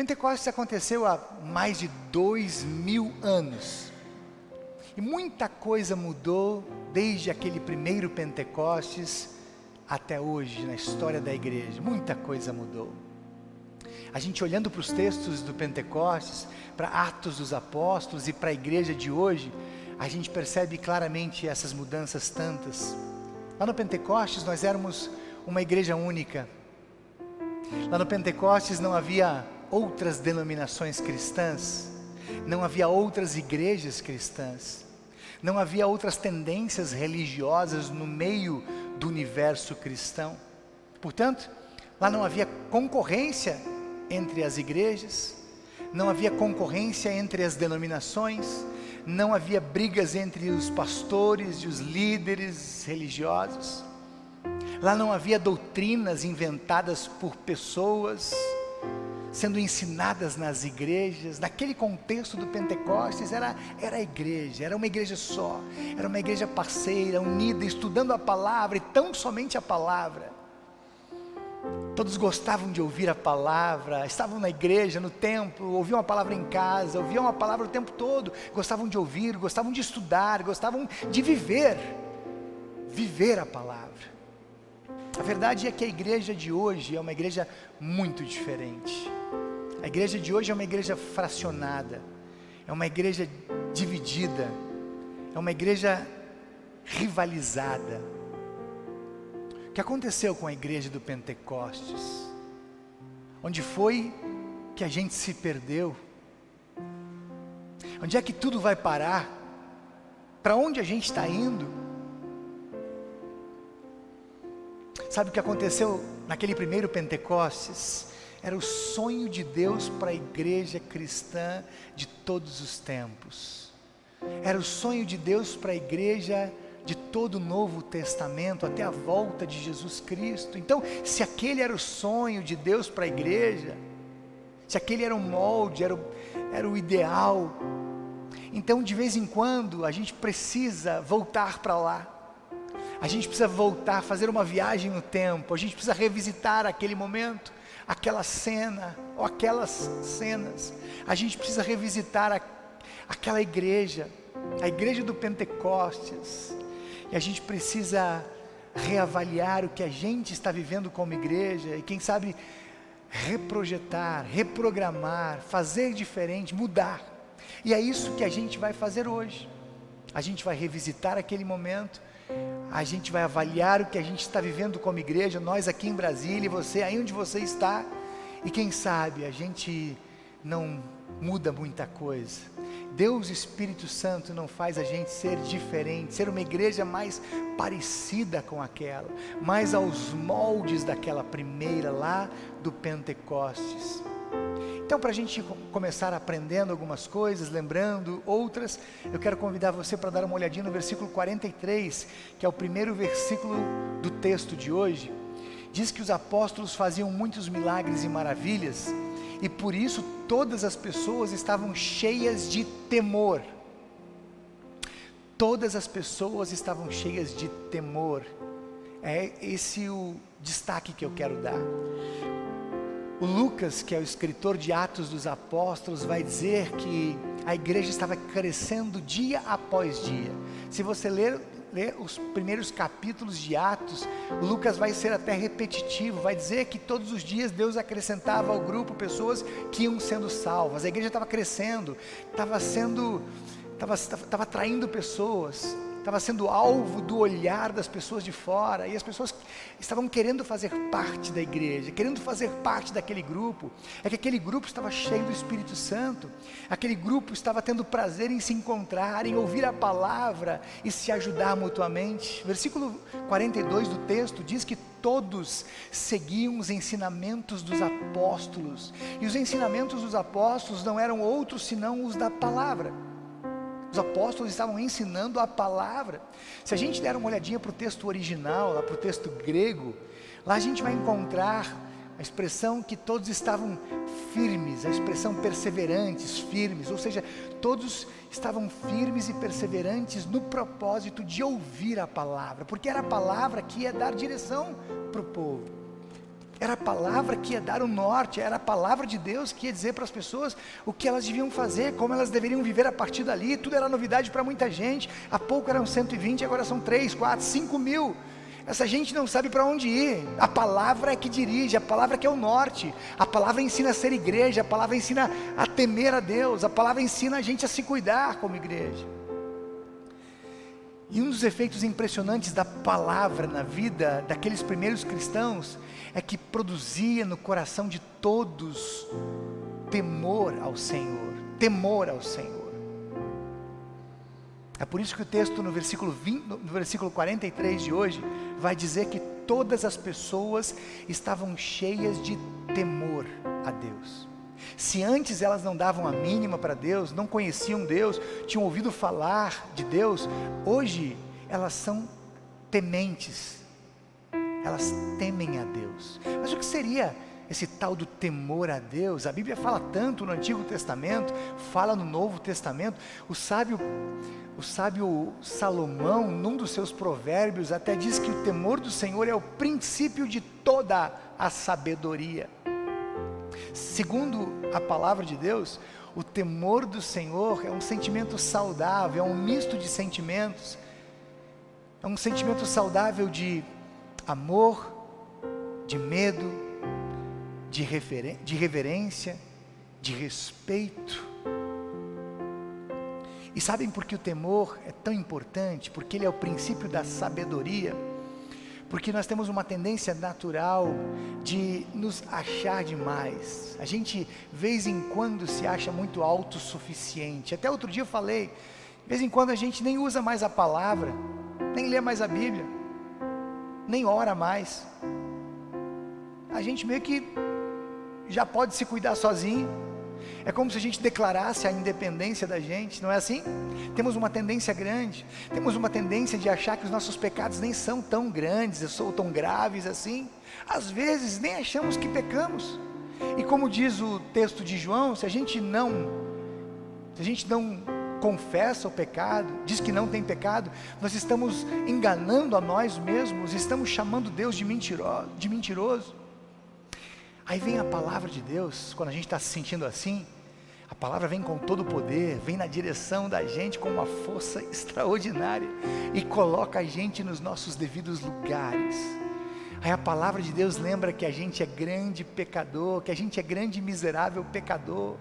Pentecostes aconteceu há mais de 2000 anos. E muita coisa mudou desde aquele primeiro Pentecostes até hoje, na história da igreja. Muita coisa mudou. A gente olhando para os textos do Pentecostes, para Atos dos Apóstolos e para a igreja de hoje, a gente percebe claramente essas mudanças tantas. Lá no Pentecostes nós éramos uma igreja única. Lá no Pentecostes não havia outras denominações cristãs, não havia outras igrejas cristãs, não havia outras tendências religiosas no meio do universo cristão. Portanto, lá não havia concorrência entre as igrejas, não havia concorrência entre as denominações, não havia brigas entre os pastores e os líderes religiosos. Lá não havia doutrinas inventadas por pessoas, sendo ensinadas nas igrejas. Naquele contexto do Pentecostes, era a igreja, era uma igreja só, era uma igreja parceira, unida, estudando a palavra, e tão somente a palavra. Todos gostavam de ouvir a palavra, estavam na igreja, no templo, ouviam a palavra em casa, ouviam a palavra o tempo todo, gostavam de ouvir, gostavam de estudar, gostavam de viver a palavra. A verdade é que a igreja de hoje é uma igreja muito diferente. A igreja de hoje é uma igreja fracionada, é uma igreja dividida, é uma igreja rivalizada. O que aconteceu com a igreja do Pentecostes? Onde foi que a gente se perdeu? Onde é que tudo vai parar? Para onde a gente está indo? Sabe o que aconteceu naquele primeiro Pentecostes? Era o sonho de Deus para a igreja cristã de todos os tempos. Era o sonho de Deus para a igreja de todo o Novo Testamento, até a volta de Jesus Cristo. Então, se aquele era o sonho de Deus para a igreja, se aquele era o molde, era o ideal, então de vez em quando a gente precisa voltar para lá. A gente precisa voltar, fazer uma viagem no tempo, a gente precisa revisitar aquele momento, aquela cena, ou aquelas cenas. A gente precisa revisitar aquela igreja, a igreja do Pentecostes, e a gente precisa reavaliar o que a gente está vivendo como igreja, e quem sabe reprojetar, reprogramar, fazer diferente, mudar. E é isso que a gente vai fazer hoje. A gente vai revisitar aquele momento, a gente vai avaliar o que a gente está vivendo como igreja, nós aqui em Brasília, e você aí onde você está, e quem sabe a gente não muda muita coisa. Deus, Espírito Santo, não faz a gente ser diferente, ser uma igreja mais parecida com aquela, mais aos moldes daquela primeira lá do Pentecostes. Então, para a gente começar aprendendo algumas coisas, lembrando outras, eu quero convidar você para dar uma olhadinha no versículo 43, que é o primeiro versículo do texto de hoje. Diz que os apóstolos faziam muitos milagres e maravilhas, e por isso todas as pessoas estavam cheias de temor. Todas as pessoas estavam cheias de temor. É esse o destaque que eu quero dar. O Lucas, que é o escritor de Atos dos Apóstolos, vai dizer que a igreja estava crescendo dia após dia. Se você ler os primeiros capítulos de Atos, Lucas vai ser até repetitivo, vai dizer que todos os dias Deus acrescentava ao grupo pessoas que iam sendo salvas. A igreja estava crescendo, estava atraindo pessoas, estava sendo alvo do olhar das pessoas de fora, e as pessoas estavam querendo fazer parte da igreja, querendo fazer parte daquele grupo. É que aquele grupo estava cheio do Espírito Santo, aquele grupo estava tendo prazer em se encontrar, em ouvir a palavra e se ajudar mutuamente. Versículo 42 do texto diz que todos seguiam os ensinamentos dos apóstolos, e os ensinamentos dos apóstolos não eram outros senão os da palavra. Os apóstolos estavam ensinando a palavra. Se a gente der uma olhadinha para o texto original, lá para o texto grego, lá a gente vai encontrar a expressão que todos estavam firmes, a expressão perseverantes, firmes, ou seja, todos estavam firmes e perseverantes no propósito de ouvir a palavra, porque era a palavra que ia dar direção para o povo. Era a palavra que ia dar o norte, era a palavra de Deus que ia dizer para as pessoas o que elas deviam fazer, como elas deveriam viver a partir dali. Tudo era novidade para muita gente. Há pouco eram 120, agora são 3, 4, 5 mil. Essa gente não sabe para onde ir. A palavra é que dirige, a palavra que é o norte. A palavra ensina a ser igreja, a palavra ensina a temer a Deus, a palavra ensina a gente a se cuidar como igreja. E um dos efeitos impressionantes da palavra na vida daqueles primeiros cristãos é que produzia no coração de todos temor ao Senhor, temor ao Senhor. É por isso que o texto no versículo 43 de hoje vai dizer que todas as pessoas estavam cheias de temor a Deus. Se antes elas não davam a mínima para Deus, não conheciam Deus, tinham ouvido falar de Deus, hoje elas são tementes, elas temem a Deus. Mas o que seria esse tal do temor a Deus? A Bíblia fala tanto no Antigo Testamento, fala no Novo Testamento. O sábio Salomão, num dos seus provérbios, até diz que o temor do Senhor é o princípio de toda a sabedoria. Segundo a palavra de Deus, o temor do Senhor é um sentimento saudável, é um misto de sentimentos. É um sentimento saudável de amor, de medo, de reverência, de respeito. E sabem por que o temor é tão importante? Porque ele é o princípio da sabedoria. Porque nós temos uma tendência natural de nos achar demais. A gente, de vez em quando, se acha muito autossuficiente. Até outro dia eu falei, de vez em quando a gente nem usa mais a palavra, nem lê mais a Bíblia, nem ora mais. A gente meio que já pode se cuidar sozinho. É como se a gente declarasse a independência da gente, não é assim? Temos uma tendência grande, temos uma tendência de achar que os nossos pecados nem são tão grandes, ou tão graves assim. Às vezes nem achamos que pecamos. E como diz o texto de João, se a gente não confessa o pecado, diz que não tem pecado, nós estamos enganando a nós mesmos, estamos chamando Deus de mentiroso. Aí vem a palavra de Deus, quando a gente está se sentindo assim, a palavra vem com todo o poder, vem na direção da gente com uma força extraordinária e coloca a gente nos nossos devidos lugares. Aí a palavra de Deus lembra que a gente é grande pecador, que a gente é grande e miserável pecador,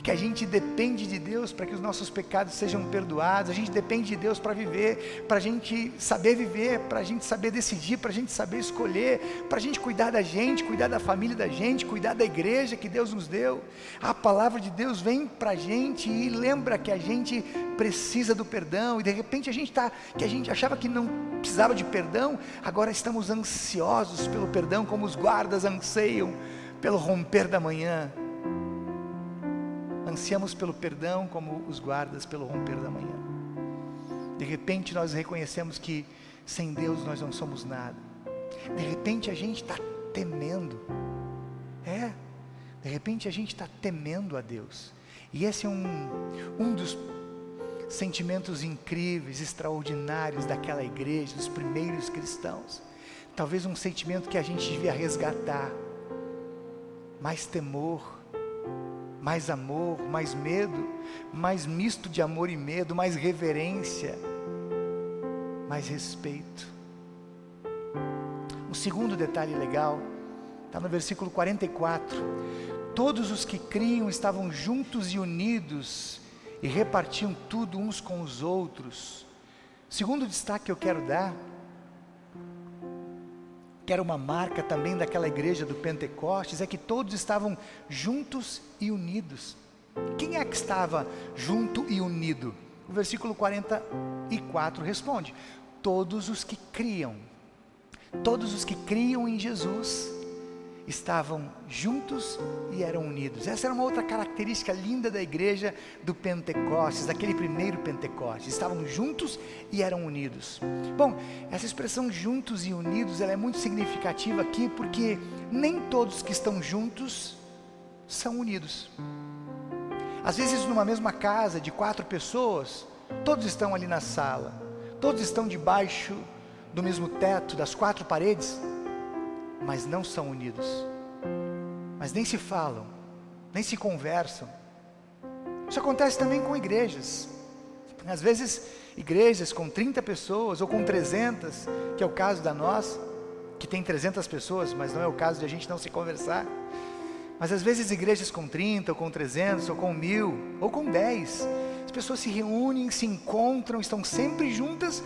que a gente depende de Deus para que os nossos pecados sejam perdoados, a gente depende de Deus para viver, para a gente saber viver, para a gente saber decidir, para a gente saber escolher, para a gente cuidar da gente, cuidar da família da gente, cuidar da igreja que Deus nos deu. A palavra de Deus vem para a gente e lembra que a gente precisa do perdão, e de repente que a gente achava que não precisava de perdão, agora estamos ansiosos pelo perdão, como os guardas anseiam pelo romper da manhã. Ansiamos pelo perdão como os guardas pelo romper da manhã. De repente nós reconhecemos que sem Deus nós não somos nada. De repente a gente está temendo. De repente a gente está temendo a Deus. E esse é um dos sentimentos incríveis, extraordinários daquela igreja, dos primeiros cristãos. Talvez um sentimento que a gente devia resgatar. Mais temor, mais amor, mais medo, mais misto de amor e medo, mais reverência, mais respeito. Um segundo detalhe legal, está no versículo 44, todos os que criam estavam juntos e unidos, e repartiam tudo uns com os outros. O segundo destaque que eu quero dar, que era uma marca também daquela igreja do Pentecostes, é que todos estavam juntos e unidos. Quem é que estava junto e unido? O versículo 44 responde: todos os que criam. Todos os que criam em Jesus estavam juntos e eram unidos. Essa era uma outra característica linda da igreja do Pentecostes, daquele primeiro Pentecostes. Estavam juntos e eram unidos. Bom, essa expressão juntos e unidos, ela é muito significativa aqui, porque nem todos que estão juntos são unidos. Às vezes numa mesma casa de 4 pessoas, todos estão ali na sala, todos estão debaixo do mesmo teto, das 4 paredes, mas não são unidos, mas nem se falam, nem se conversam. Isso acontece também com igrejas. Às vezes, igrejas com 30 pessoas ou com 300, que é o caso da nossa, que tem 300 pessoas, mas não é o caso de a gente não se conversar. Mas às vezes igrejas com 30, ou com 300, ou com 1000, ou com 10, as pessoas se reúnem, se encontram, estão sempre juntas,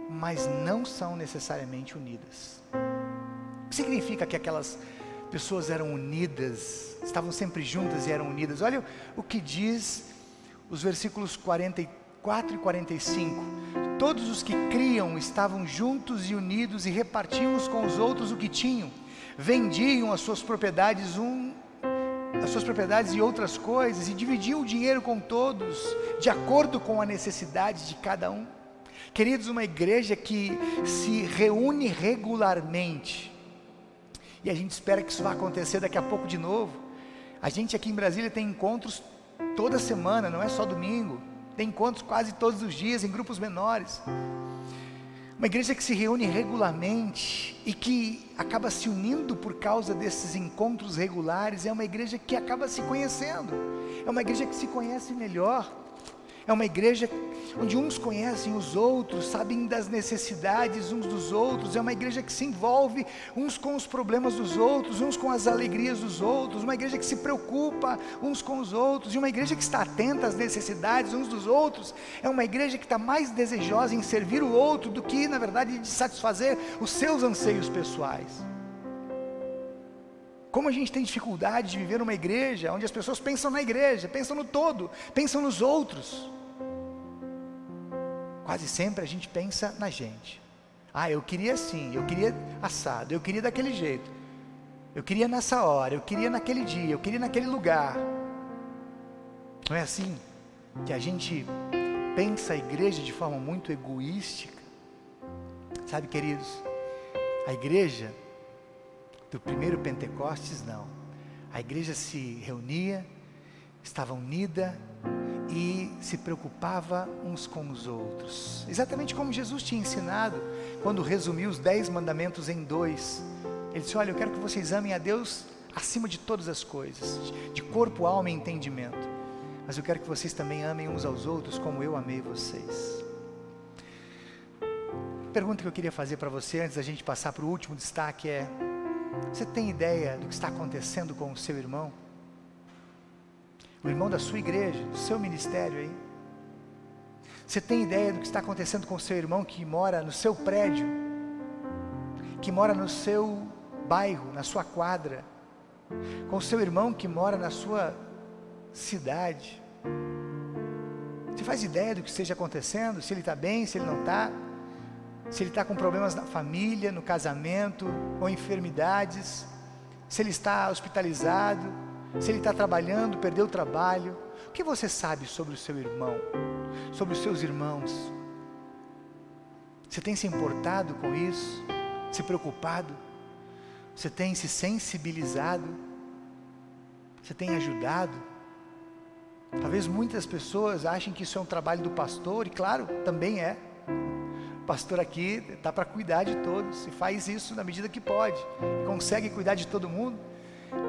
mas não são necessariamente unidas. O que significa que aquelas pessoas eram unidas, estavam sempre juntas e eram unidas? Olha o que diz os versículos 44 e 45. Todos os que criam estavam juntos e unidos e repartiam uns com os outros o que tinham. Vendiam as suas propriedades e outras coisas, e dividiam o dinheiro com todos, de acordo com a necessidade de cada um. Queridos, uma igreja que se reúne regularmente, e a gente espera que isso vá acontecer daqui a pouco de novo. A gente aqui em Brasília tem encontros toda semana, não é só domingo, tem encontros quase todos os dias, em grupos menores. Uma igreja que se reúne regularmente e que acaba se unindo por causa desses encontros regulares, é uma igreja que acaba se conhecendo, é uma igreja que se conhece melhor, é uma igreja onde uns conhecem os outros, sabem das necessidades uns dos outros, é uma igreja que se envolve uns com os problemas dos outros, uns com as alegrias dos outros, uma igreja que se preocupa uns com os outros, e uma igreja que está atenta às necessidades uns dos outros, é uma igreja que está mais desejosa em servir o outro do que, na verdade, de satisfazer os seus anseios pessoais. Como a gente tem dificuldade de viver numa igreja onde as pessoas pensam na igreja, pensam no todo, pensam nos outros. Quase sempre a gente pensa na gente. Eu queria assim, eu queria assado, eu queria daquele jeito, eu queria nessa hora, eu queria naquele dia, eu queria naquele lugar. Não é assim que a gente pensa a igreja de forma muito egoística? Sabe, queridos, a igreja do primeiro Pentecostes, não. A igreja se reunia, estava unida e se preocupava uns com os outros, exatamente como Jesus tinha ensinado, quando resumiu os 10 mandamentos em 2, ele disse: olha, eu quero que vocês amem a Deus acima de todas as coisas, de corpo, alma e entendimento, mas eu quero que vocês também amem uns aos outros como eu amei vocês. A pergunta que eu queria fazer para você, antes da gente passar para o último destaque, é: você tem ideia do que está acontecendo com o seu irmão? O irmão da sua igreja, do seu ministério aí? Você tem ideia do que está acontecendo com o seu irmão que mora no seu prédio, que mora no seu bairro, na sua quadra, com o seu irmão que mora na sua cidade? Você faz ideia do que esteja acontecendo? Se ele está bem, se ele não está? Se ele está com problemas na família, no casamento, ou enfermidades? Se ele está hospitalizado? Se ele está trabalhando, perdeu o trabalho? O que você sabe sobre o seu irmão? Sobre os seus irmãos? Você tem se importado com isso? Se preocupado? Você tem se sensibilizado? Você tem ajudado? Talvez muitas pessoas achem que isso é um trabalho do pastor, e claro, também é. O pastor aqui está para cuidar de todos, e faz isso na medida que pode, consegue cuidar de todo mundo,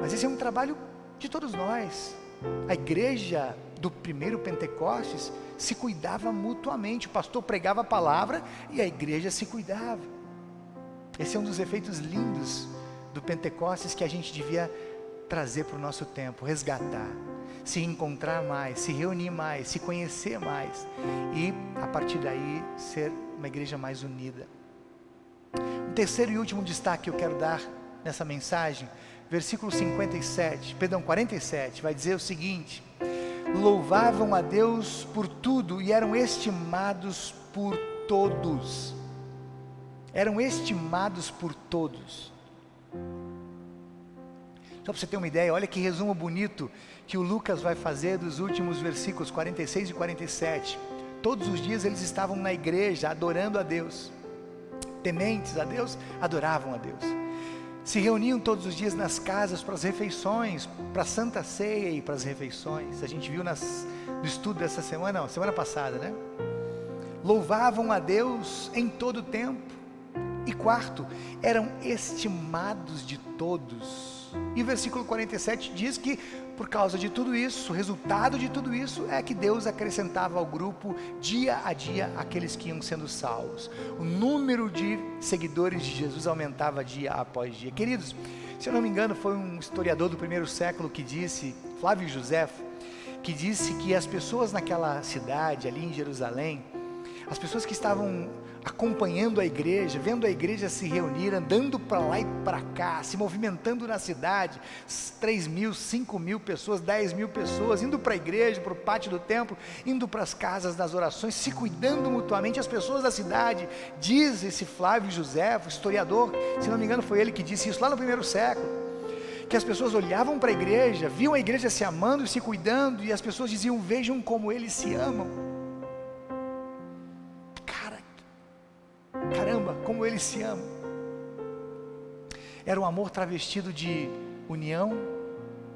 mas esse é um trabalho de todos nós. A igreja do primeiro Pentecostes se cuidava mutuamente, o pastor pregava a palavra e a igreja se cuidava. Esse é um dos efeitos lindos do Pentecostes que a gente devia trazer para o nosso tempo, resgatar, se encontrar mais, se reunir mais, se conhecer mais, e a partir daí ser uma igreja mais unida. Um terceiro e último destaque que eu quero dar nessa mensagem, versículo 47, vai dizer o seguinte: louvavam a Deus por tudo e eram estimados por todos. Eram estimados por todos. Só para você ter uma ideia, olha que resumo bonito que o Lucas vai fazer dos últimos versículos 46 e 47. Todos os dias eles estavam na igreja adorando a Deus, tementes a Deus, adoravam a Deus. Se reuniam todos os dias nas casas para as refeições, para a Santa Ceia e para as refeições. A gente viu no estudo dessa semana, semana passada, né? Louvavam a Deus em todo o tempo. E quarto, eram estimados de todos. E o versículo 47 diz que, por causa de tudo isso, o resultado de tudo isso é que Deus acrescentava ao grupo, dia a dia, aqueles que iam sendo salvos. O número de seguidores de Jesus aumentava dia após dia. Queridos, se eu não me engano, foi um historiador do primeiro século que disse, Flávio Josefo, que disse que as pessoas naquela cidade, ali em Jerusalém, as pessoas que estavam acompanhando a igreja, vendo a igreja se reunir, andando para lá e para cá, se movimentando na cidade, 3.000, 5.000 pessoas, 10.000 pessoas, indo para a igreja, para o pátio do templo, indo para as casas das orações, se cuidando mutuamente, as pessoas da cidade, diz esse Flávio Josefo, historiador, se não me engano foi ele que disse isso lá no primeiro século, que as pessoas olhavam para a igreja, viam a igreja se amando e se cuidando, e as pessoas diziam, vejam como eles se amam. Caramba, como eles se amam. Era um amor travestido de união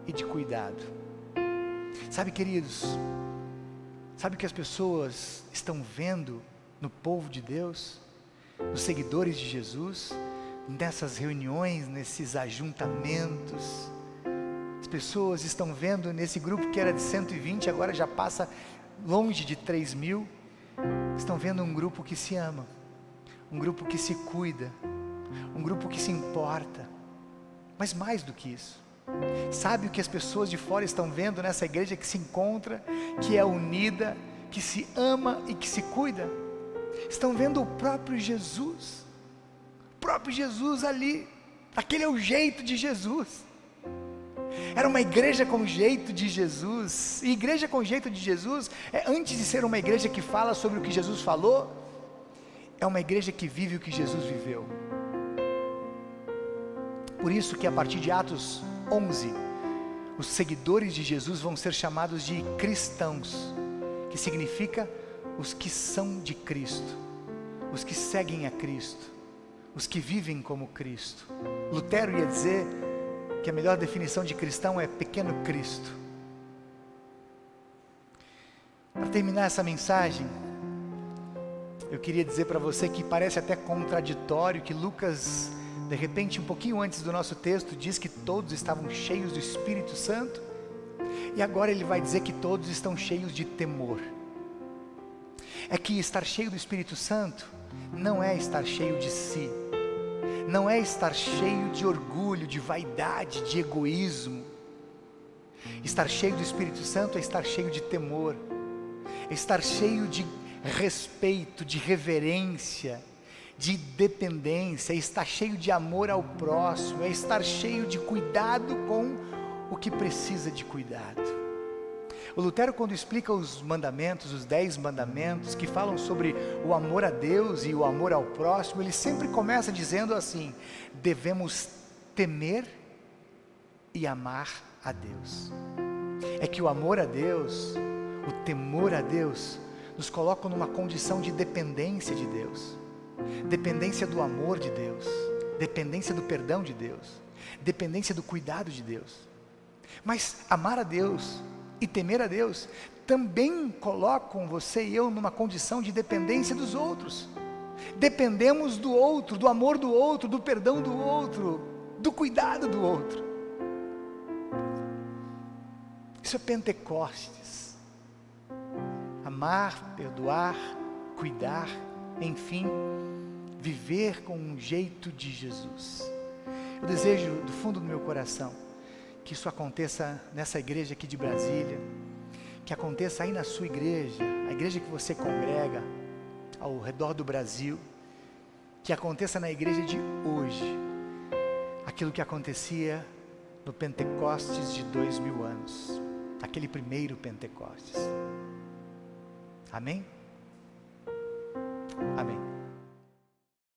e de cuidado. Sabe, queridos, sabe o que as pessoas estão vendo no povo de Deus, nos seguidores de Jesus, nessas reuniões, nesses ajuntamentos? As pessoas estão vendo nesse grupo que era de 120, agora já passa longe de 3.000, estão vendo um grupo que se ama, um grupo que se cuida, um grupo que se importa, mas mais do que isso, sabe o que as pessoas de fora estão vendo nessa igreja que se encontra, que é unida, que se ama e que se cuida? Estão vendo o próprio Jesus ali, aquele é o jeito de Jesus. Era uma igreja com jeito de Jesus, e igreja com jeito de Jesus, antes de ser uma igreja que fala sobre o que Jesus falou, é uma igreja que vive o que Jesus viveu. Por isso que a partir de Atos 11, os seguidores de Jesus vão ser chamados de cristãos, que significa os que são de Cristo, os que seguem a Cristo, os que vivem como Cristo. Lutero ia dizer que a melhor definição de cristão é pequeno Cristo. Para terminar essa mensagem, eu queria dizer para você que parece até contraditório que Lucas, de repente, um pouquinho antes do nosso texto, diz que todos estavam cheios do Espírito Santo, e agora ele vai dizer que todos estão cheios de temor. É que estar cheio do Espírito Santo não é estar cheio de si, não é estar cheio de orgulho, de vaidade, de egoísmo. Estar cheio do Espírito Santo é estar cheio de temor, é estar cheio de respeito, de reverência, de dependência, é estar cheio de amor ao próximo, é estar cheio de cuidado com o que precisa de cuidado. O Lutero, quando explica os mandamentos, os 10 mandamentos, que falam sobre o amor a Deus e o amor ao próximo, ele sempre começa dizendo assim: devemos temer e amar a Deus. É que o amor a Deus, o temor a Deus, nos colocam numa condição de dependência de Deus, dependência do amor de Deus, dependência do perdão de Deus, dependência do cuidado de Deus. Mas amar a Deus e temer a Deus também colocam você e eu numa condição de dependência dos outros. Dependemos do outro, do amor do outro, do perdão do outro, do cuidado do outro. Isso é Pentecostes. Amar, perdoar, cuidar, enfim, viver com um jeito de Jesus. Eu desejo do fundo do meu coração que isso aconteça nessa igreja aqui de Brasília, que aconteça aí na sua igreja, a igreja que você congrega ao redor do Brasil, que aconteça na igreja de hoje, aquilo que acontecia no Pentecostes de 2000 anos, aquele primeiro Pentecostes. Amém? Amém.